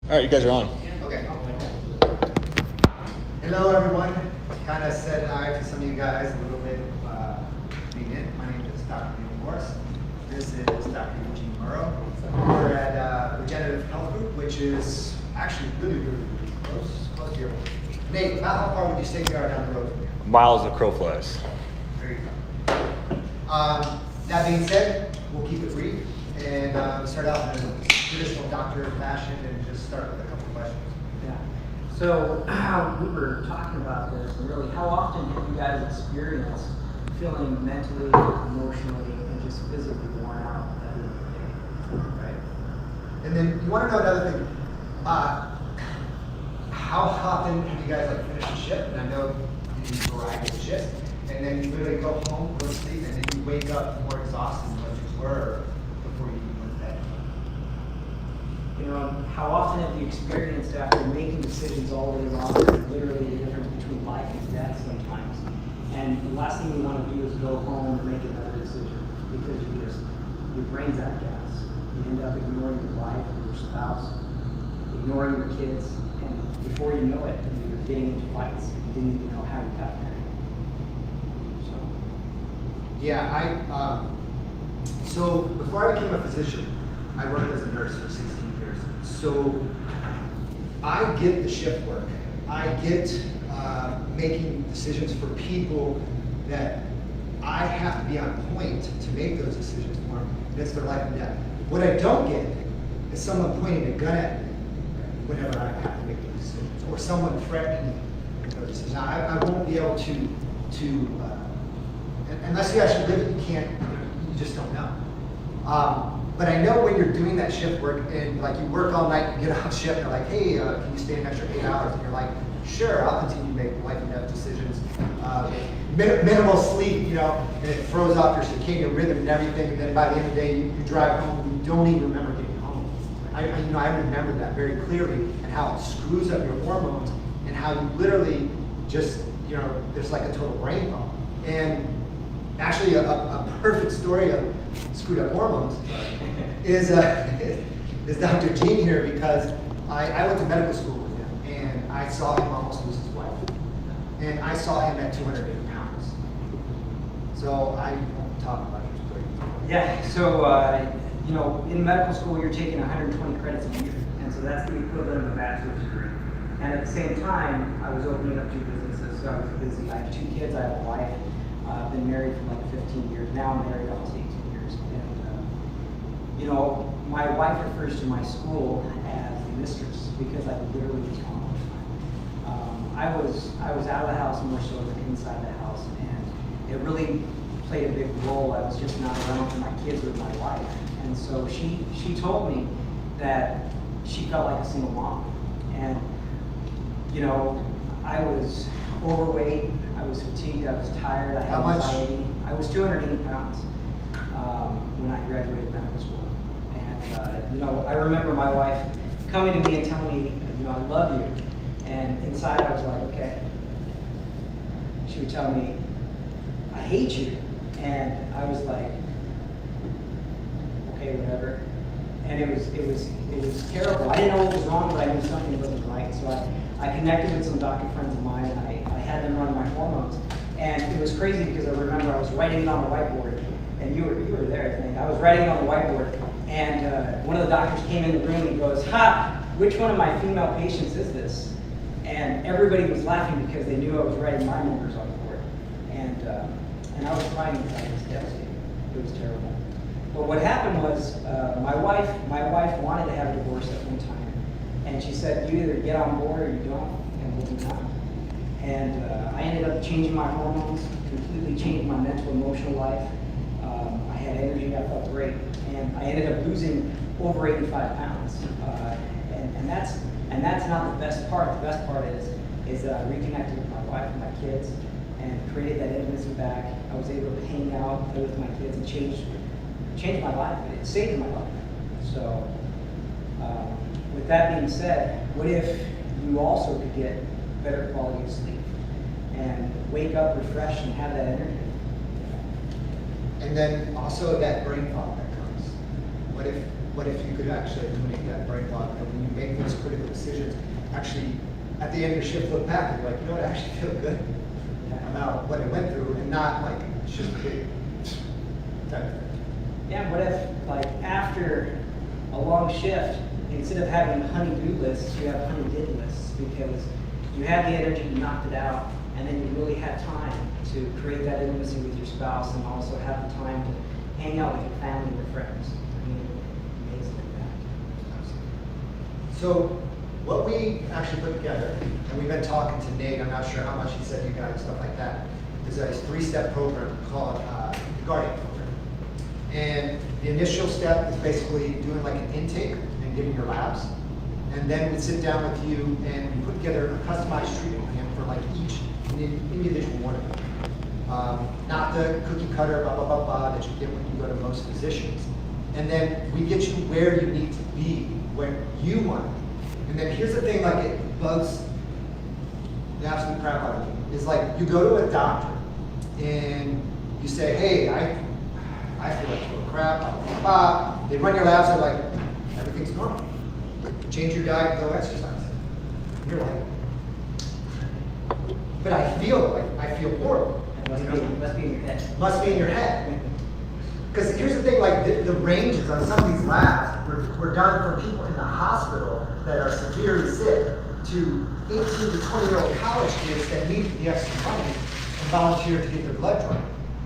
All right, you guys are on. Okay. Hello, everyone. Kind of said hi to some of you guys a little bit. Being in. My name is Dr. Eugene Muro. This is Dr. Eugene Muro. We're at Regenerative Health Group, which is actually really close to here. Nate, about how far would you say we are down the road from here? Miles the crow flies. There you go. That being said, we'll keep it brief and start out in a traditional doctor fashion and just start with a couple questions. Yeah. So we were talking about this, and really, how often have you guys experienced feeling mentally, emotionally, and just physically worn out at the end of the day? Right. And then you want to know another thing. How often have you guys finished a shift? And I know you do a variety of shifts, and then you literally go home, go to sleep, and then you wake up more exhausted than what you were before you even went to bed. You know, how often have you experienced after making decisions all day long, literally the difference between life and death sometimes? And the last thing you want to do is go home and make another decision because your brain's out of gas. You end up ignoring your wife or your spouse, ignoring your kids, and before you know it, you're getting into fights. You didn't even know how you got there. So. Yeah, so before I became a physician, I worked as a nurse for 16 years. So I get the shift work. I get making decisions for people that I have to be on point to make those decisions for them. And it's their life and death. What I don't get is someone pointing a gun at me whenever I have to make those decisions, or someone threatening me with those decisions. Now, I won't be able to unless you actually live it, you just don't know. But I know when you're doing that shift work and you work all night, you get off shift, and they're like, hey, can you stay an extra 8 hours? And you're like, sure, I'll continue to make life and death decisions. Minimal sleep, and it throws off your circadian rhythm and everything. And then by the end of the day, you drive home and you don't even remember getting home. I remember that very clearly, and how it screws up your hormones, and how you literally just, there's like a total brain fog. And actually, a perfect story of screwed up hormones is Dr. Gene here, because I went to medical school with him, and I saw him almost lose his wife. And I saw him at 280 pounds. So I won't talk about his story. Yeah, so, in medical school, you're taking 120 credits a year, and so that's the equivalent of a bachelor's degree. And at the same time, I was opening up 2 businesses, so I was busy. I have 2 kids, I have a wife. I've been married for 15 years. Now I'm married almost 18 years. And, my wife refers to my school as the mistress because I literally was gone all the time. I was out of the house more so than inside the house, and it really played a big role. I was just not around for my kids with my wife. And so she told me that she felt like a single mom. And, I was overweight, I was fatigued, I was tired, I had anxiety. I was 280 pounds when I graduated medical school. And, I remember my wife coming to me and telling me, I love you. And inside I was like, okay. She would tell me, I hate you. And I was like, okay, whatever. And it was terrible. I didn't know what was wrong, but I knew something wasn't right. So I connected with some doctor friends of mine, and I had them run my hormones. And it was crazy because I remember I was writing it on the whiteboard, and you were there, I think. I was writing it on the whiteboard, and one of the doctors came in the room and he goes, ha, which one of my female patients is this? And everybody was laughing because they knew I was writing my numbers on the board. And I was crying because I was devastated. It was terrible. But what happened was, my wife wanted to have a divorce at one time. And she said, you either get on board or you don't, and we'll do that. And I ended up changing my hormones, completely changed my mental, emotional life. I had energy, I felt great. And I ended up losing over 85 pounds. And that's not the best part. The best part is that I reconnected with my wife and my kids and created that intimacy back. I was able to hang out, play with my kids, and change my life. It saved my life. So, with that being said, what if you also could get better quality of sleep and wake up refreshed and have that energy? And then also that brain fog that comes. What if you could actually eliminate that brain fog, and when you make those critical actually, at the end of your shift, look back and you're like, you know what, I actually feel good about what I went through, and not like it's just a big type of thing. Yeah, what if, like, after a long shift, instead of having honey-do lists, you have honey-did lists, because you had the energy, you knocked it out, and then you really had time to create that intimacy with your spouse, and also have the time to hang out with your family and your friends. I mean, amazing impact. So what we actually put together, and we've been talking to Nate, I'm not sure how much he said to you guys, stuff like that, is a 3-step program called the Guardian Program. And the initial step is basically doing like an intake and getting your labs. And then we sit down with you and we put together a customized treatment plan for like each individual one of them. Not the cookie cutter, blah, blah, blah, blah, that you get when you go to most physicians. And then we get you where you need to be, where you want to be. And then here's the thing, like it bugs the absolute crap out of you, is like you go to a doctor and you say, hey, I feel like full of crap, blah, blah, blah. They run your labs, they're like, everything's normal. Change your diet, go exercise. And you're like, but I feel horrible. It must be in your head. Must be in your head. Because here's the thing, like the ranges on some of these labs were done for people in the hospital that are severely sick to 18 to 20-year-old college kids that need the extra money and volunteer to get their blood drawn.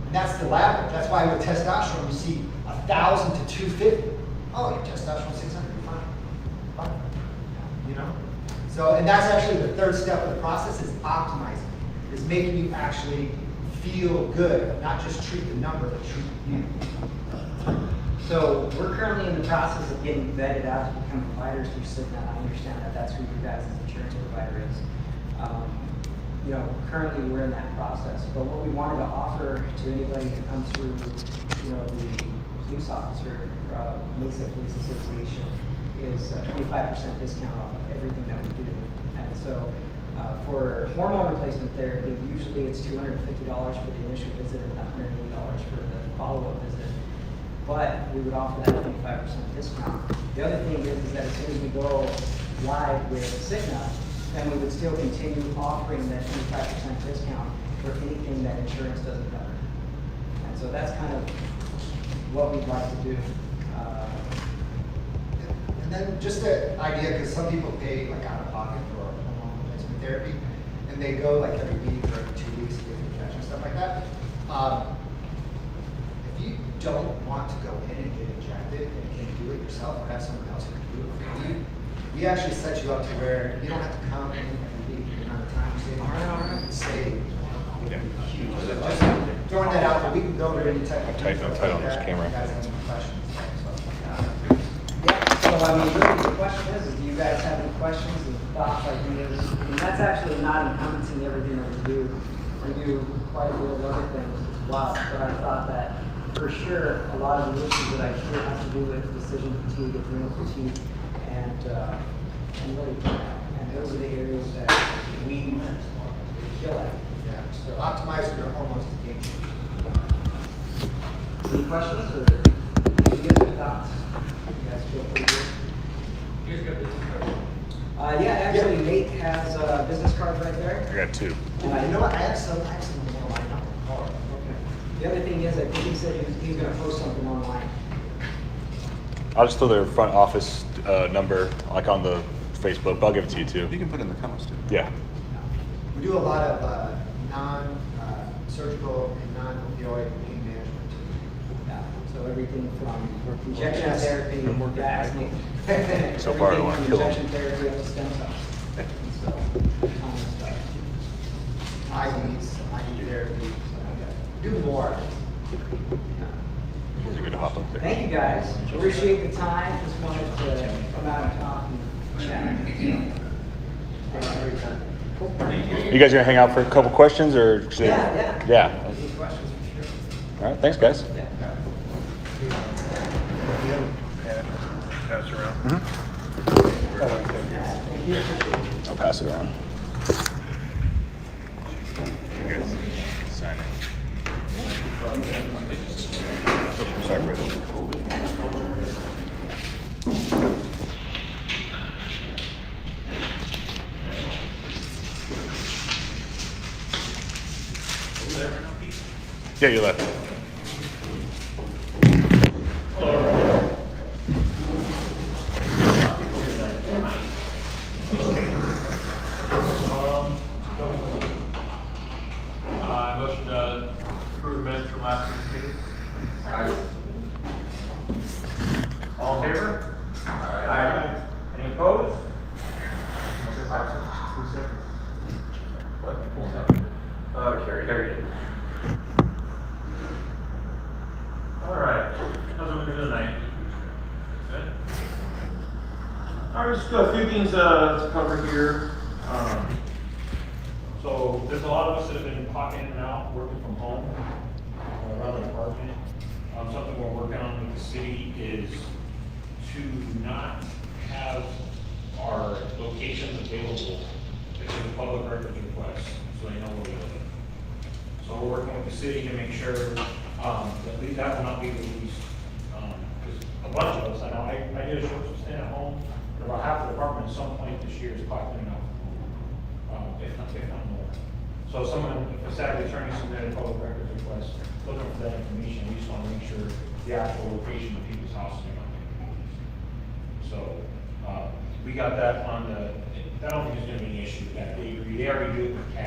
And that's the lab. That's why with testosterone you see 1,000 to 250. Oh, your testosterone 600, you're fine. You know? So, and that's actually the third step of the process, is optimizing. Is making you actually feel good, not just treat the number, but treat you. So we're currently in the process of getting vetted out to become providers through Cigna. I understand that that's who your guys' insurance provider is. You know, currently we're in that process. But what we wanted to offer to anybody who comes through, you know, the police officer, Mesa Police Association, is a 25% discount off of everything that we do. And so for hormone replacement therapy, usually it's $250 for the initial visit and $180 for the follow-up visit. But we would offer that 25% discount. The other thing is that as soon as we go live with Cigna, then we would still continue offering that 25% discount for anything that insurance doesn't cover. And so that's kind of what we'd like to do. And then just the idea, because some people pay like out of pocket for hormone replacement therapy, and they go like every week or every 2 weeks to get an injection, stuff like that. If you don't want to go in and get injected and can do it yourself, or have someone else who can do it for you, we actually set you up to where you don't have to come in every week. The amount of time you save, and save. Huge. So just throwing that out there, we can go over any type of Tight on this camera. You guys have any questions? Yeah, so I mean, really the question is do you guys have any questions and thoughts, ideas? I mean, that's actually not encompassing everything that we do. We do quite a bit of other things as well, but I thought that for sure a lot of the issues that I hear have to do with decision fatigue, adrenal fatigue, and really, and those are the areas that we kill at. Yeah, so optimizing your hormones is a game changer. Any questions or any other thoughts? You guys feel free to. Here's got business card. Yeah, actually Nate has a business card right there. I got 2. You know what, I have some more lined up in the car. Okay. The other thing is, I think he said he's going to post something online. I'll just throw their front office number like on the Facebook, but I'll give it to you too. You can put it in the comments too. Yeah. We do a lot of non-surgical and non-opioid pain management. Yeah. So everything from injection therapy, gas, So far, I don't want to kill injection him. therapy up to stem cells. So, IVs, IV therapy, do more. Those are good to hop up there. Thank you guys. Appreciate the time. Just wanted to come out and talk and chat. Cool. You guys gonna hang out for a couple questions or? Yeah. Yeah. Any questions for sure? All right. Thanks, guys. Yeah. Pass it around. Thank you. Appreciate it. I'll pass it around. You guys sign it. Sorry, Brett. Yeah, you left. Motion to approve minutes from last week's meeting. All in favor? Aye. Any opposed? What? Carried. All right, how's it looking tonight? Good? All right, just got a few things to cover here. So there's a lot of us that have been popping in and out, working from home, around the department. Something we're working on with the city is to not have our locations available if there's a public records request, so they know where we live. So we're working with the city to make sure that that will not be released. Because a bunch of us, I know, I did a short stint at home, but about half the department at some point this year is clocking out. If not more. So someone, if a SAG attorney submitted a public records request, looking for that information, we just want to make sure the actual location of people's houses are not being released. So, we got that on the, I don't think there's gonna be any issue with that. They already do it with CAD.